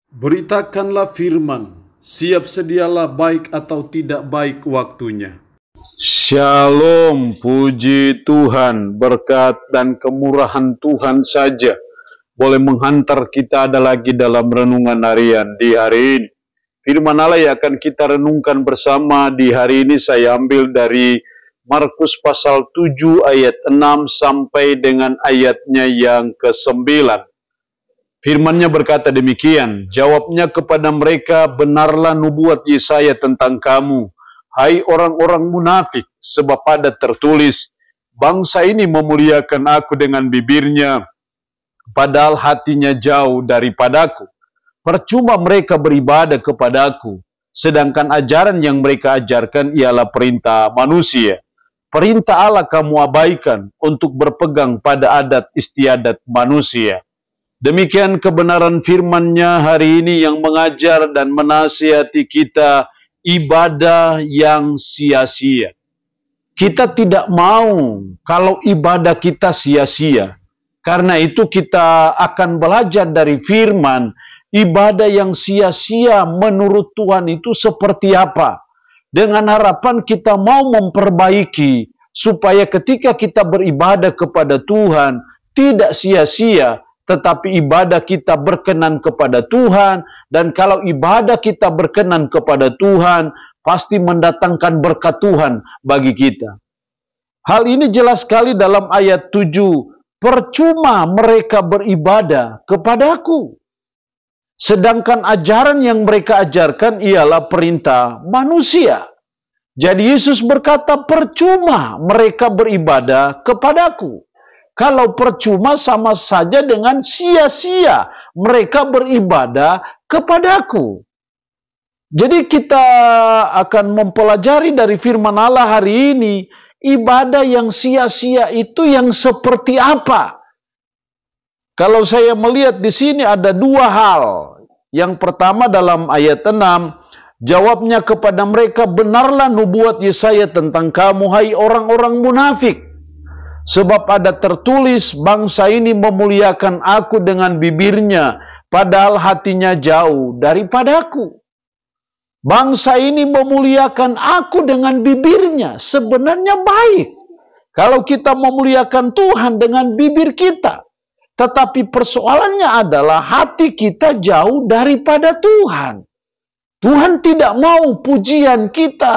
Beritakanlah firman, siap sedialah baik atau tidak baik waktunya. Shalom, puji Tuhan, berkat dan kemurahan Tuhan saja boleh menghantar kita ada lagi dalam renungan harian di hari ini. Firman Allah yang akan kita renungkan bersama di hari ini saya ambil dari Markus pasal 7 ayat 6 sampai dengan ayatnya yang ke-9. Firman-Nya berkata demikian, jawabnya kepada mereka, benarlah nubuat Yesaya tentang kamu, hai orang-orang munafik, sebab ada tertulis, bangsa ini memuliakan aku dengan bibirnya, padahal hatinya jauh daripadaku. Percuma mereka beribadah kepadaku, sedangkan ajaran yang mereka ajarkan ialah perintah manusia. Perintah Allah kamu abaikan untuk berpegang pada adat istiadat manusia. Demikian kebenaran firman-Nya hari ini yang mengajar dan menasihati kita ibadah yang sia-sia. Kita tidak mau kalau ibadah kita sia-sia. Karena itu kita akan belajar dari firman, ibadah yang sia-sia menurut Tuhan itu seperti apa. Dengan harapan kita mau memperbaiki, supaya ketika kita beribadah kepada Tuhan, tidak sia-sia, tetapi ibadah kita berkenan kepada Tuhan, dan kalau ibadah kita berkenan kepada Tuhan, pasti mendatangkan berkat Tuhan bagi kita. Hal ini jelas sekali dalam ayat 7, percuma mereka beribadah kepadaku, sedangkan ajaran yang mereka ajarkan ialah perintah manusia. Jadi Yesus berkata, percuma mereka beribadah kepadaku. Kalau percuma sama saja dengan sia-sia mereka beribadah kepadaku. Jadi kita akan mempelajari dari firman Allah hari ini, ibadah yang sia-sia itu yang seperti apa? Kalau saya melihat di sini ada dua hal. Yang pertama dalam ayat 6, jawabnya kepada mereka, benarlah nubuat Yesaya tentang kamu, hai orang-orang munafik. Sebab ada tertulis, bangsa ini memuliakan aku dengan bibirnya, padahal hatinya jauh daripadaku. Bangsa ini memuliakan aku dengan bibirnya, sebenarnya baik kalau kita memuliakan Tuhan dengan bibir kita. Tetapi persoalannya adalah hati kita jauh daripada Tuhan. Tuhan tidak mau pujian kita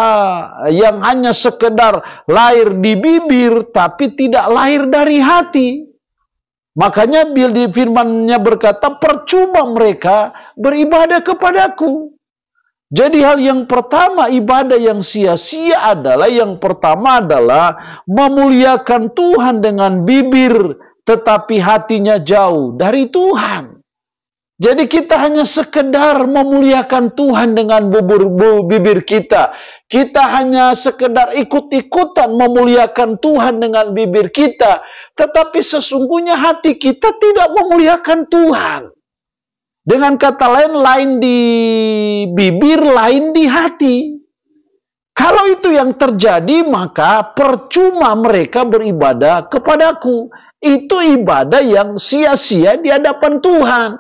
yang hanya sekedar lahir di bibir, tapi tidak lahir dari hati. Makanya bila firman-Nya berkata, percuma mereka beribadah kepadaku. Jadi hal yang pertama, ibadah yang sia-sia adalah, yang pertama adalah memuliakan Tuhan dengan bibir, tetapi hatinya jauh dari Tuhan. Jadi kita hanya sekedar memuliakan Tuhan dengan bibir kita. Kita hanya sekedar ikut-ikutan memuliakan Tuhan dengan bibir kita. Tetapi sesungguhnya hati kita tidak memuliakan Tuhan. Dengan kata lain, lain di bibir, lain di hati. Kalau itu yang terjadi, maka percuma mereka beribadah kepadaku. Itu ibadah yang sia-sia di hadapan Tuhan.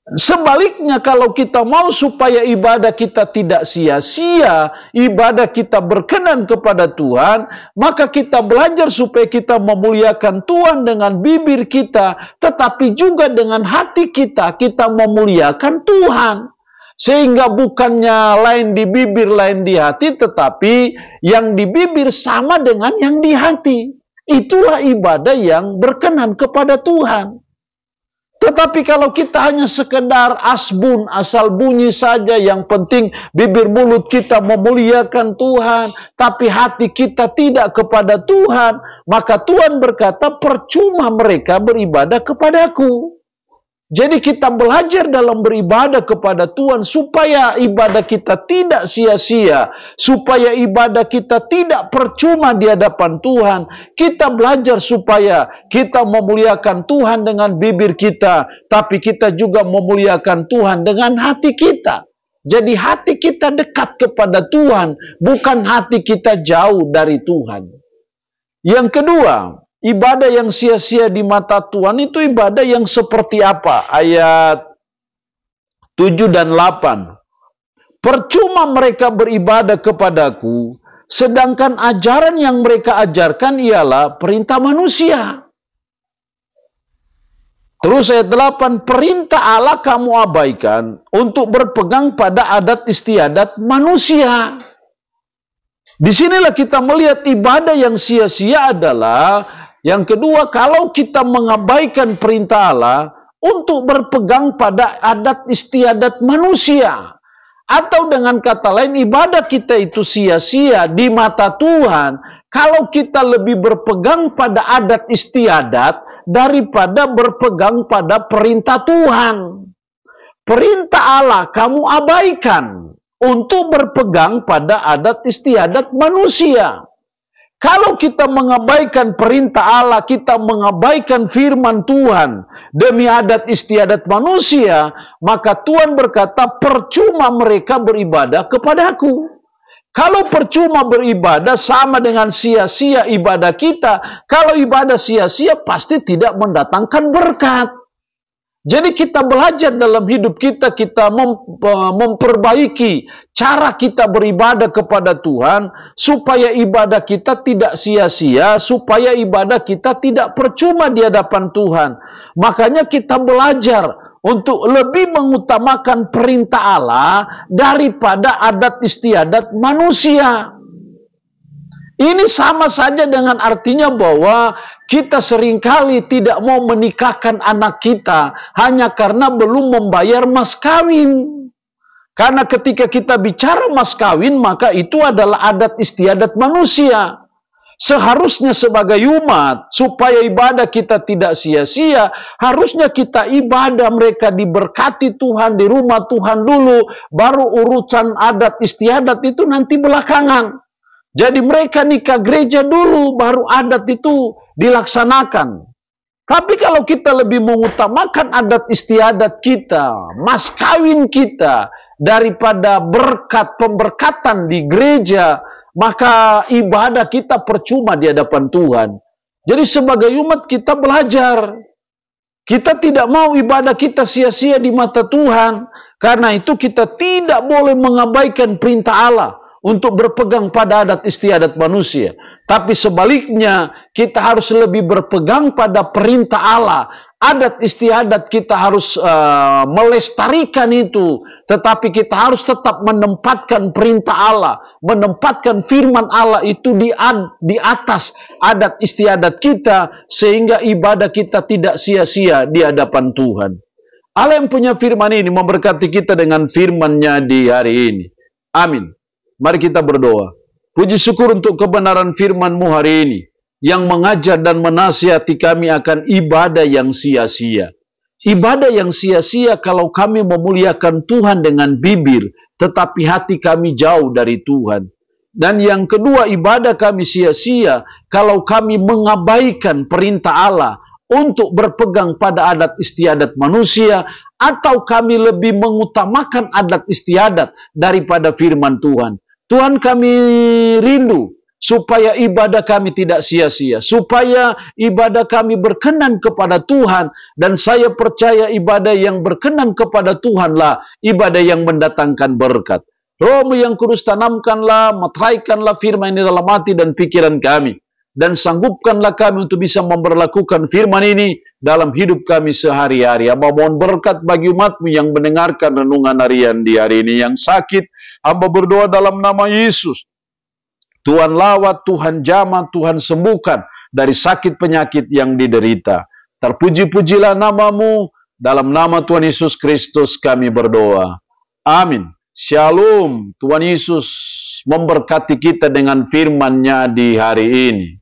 Sebaliknya, kalau kita mau supaya ibadah kita tidak sia-sia, ibadah kita berkenan kepada Tuhan, maka kita belajar supaya kita memuliakan Tuhan dengan bibir kita, tetapi juga dengan hati kita, kita memuliakan Tuhan. Sehingga bukannya lain di bibir, lain di hati, tetapi yang di bibir sama dengan yang di hati. Itulah ibadah yang berkenan kepada Tuhan. Tetapi kalau kita hanya sekedar asbun, asal bunyi saja, yang penting bibir mulut kita memuliakan Tuhan, tapi hati kita tidak kepada Tuhan, maka Tuhan berkata, percuma mereka beribadah kepadaku. Jadi kita belajar dalam beribadah kepada Tuhan supaya ibadah kita tidak sia-sia, supaya ibadah kita tidak percuma di hadapan Tuhan. Kita belajar supaya kita memuliakan Tuhan dengan bibir kita, tapi kita juga memuliakan Tuhan dengan hati kita. Jadi hati kita dekat kepada Tuhan, bukan hati kita jauh dari Tuhan. Yang kedua, ibadah yang sia-sia di mata Tuhan itu ibadah yang seperti apa? Ayat 7 dan 8. Percuma mereka beribadah kepadaku, sedangkan ajaran yang mereka ajarkan ialah perintah manusia. Terus ayat 8, perintah Allah kamu abaikan untuk berpegang pada adat istiadat manusia. Disinilah kita melihat ibadah yang sia-sia adalah yang kedua, kalau kita mengabaikan perintah Allah untuk berpegang pada adat istiadat manusia. Atau dengan kata lain, ibadah kita itu sia-sia di mata Tuhan kalau kita lebih berpegang pada adat istiadat daripada berpegang pada perintah Tuhan. Perintah Allah kamu abaikan untuk berpegang pada adat istiadat manusia. Kalau kita mengabaikan perintah Allah, kita mengabaikan firman Tuhan demi adat istiadat manusia, maka Tuhan berkata, percuma mereka beribadah kepadaku. Kalau percuma beribadah sama dengan sia-sia ibadah kita. Kalau ibadah sia-sia pasti tidak mendatangkan berkat. Jadi kita belajar dalam hidup kita, kita memperbaiki cara kita beribadah kepada Tuhan, supaya ibadah kita tidak sia-sia, supaya ibadah kita tidak percuma di hadapan Tuhan. Makanya kita belajar untuk lebih mengutamakan perintah Allah daripada adat istiadat manusia. Ini sama saja dengan artinya bahwa kita seringkali tidak mau menikahkan anak kita hanya karena belum membayar mas kawin. Karena ketika kita bicara mas kawin, maka itu adalah adat istiadat manusia. Seharusnya sebagai umat, supaya ibadah kita tidak sia-sia, harusnya kita ibadah mereka diberkati Tuhan di rumah Tuhan dulu, baru urusan adat istiadat itu nanti belakangan. Jadi mereka nikah gereja dulu, baru adat itu dilaksanakan. Tapi kalau kita lebih mengutamakan adat istiadat kita, mas kawin kita, daripada berkat pemberkatan di gereja, maka ibadah kita percuma di hadapan Tuhan. Jadi sebagai umat kita belajar. Kita tidak mau ibadah kita sia-sia di mata Tuhan. Karena itu kita tidak boleh mengabaikan perintah Allah untuk berpegang pada adat istiadat manusia. Tapi sebaliknya, kita harus lebih berpegang pada perintah Allah. Adat istiadat kita harus melestarikan itu. Tetapi kita harus tetap menempatkan perintah Allah. Menempatkan firman Allah itu di atas adat istiadat kita. Sehingga ibadah kita tidak sia-sia di hadapan Tuhan. Allah yang punya firman ini memberkati kita dengan firman-Nya di hari ini. Amin. Mari kita berdoa. Puji syukur untuk kebenaran firman-Mu hari ini, yang mengajar dan menasihati kami akan ibadah yang sia-sia. Ibadah yang sia-sia kalau kami memuliakan Tuhan dengan bibir, tetapi hati kami jauh dari Tuhan. Dan yang kedua, ibadah kami sia-sia kalau kami mengabaikan perintah Allah untuk berpegang pada adat istiadat manusia, atau kami lebih mengutamakan adat istiadat daripada firman Tuhan. Tuhan, kami rindu supaya ibadah kami tidak sia-sia, supaya ibadah kami berkenan kepada Tuhan, dan saya percaya ibadah yang berkenan kepada Tuhanlah ibadah yang mendatangkan berkat. Roh-Mu yang kudus, tanamkanlah, materaikanlah firman ini dalam hati dan pikiran kami, dan sanggupkanlah kami untuk bisa memberlakukan firman ini dalam hidup kami sehari-hari. Hamba mohon berkat bagi umat-Mu yang mendengarkan renungan harian di hari ini. Yang sakit, hamba berdoa dalam nama Yesus. Tuhan lawat, Tuhan jamah, Tuhan sembuhkan dari sakit penyakit yang diderita. Terpuji-pujilah nama-Mu. Dalam nama Tuhan Yesus Kristus kami berdoa. Amin. Shalom. Tuhan Yesus memberkati kita dengan firman-Nya di hari ini.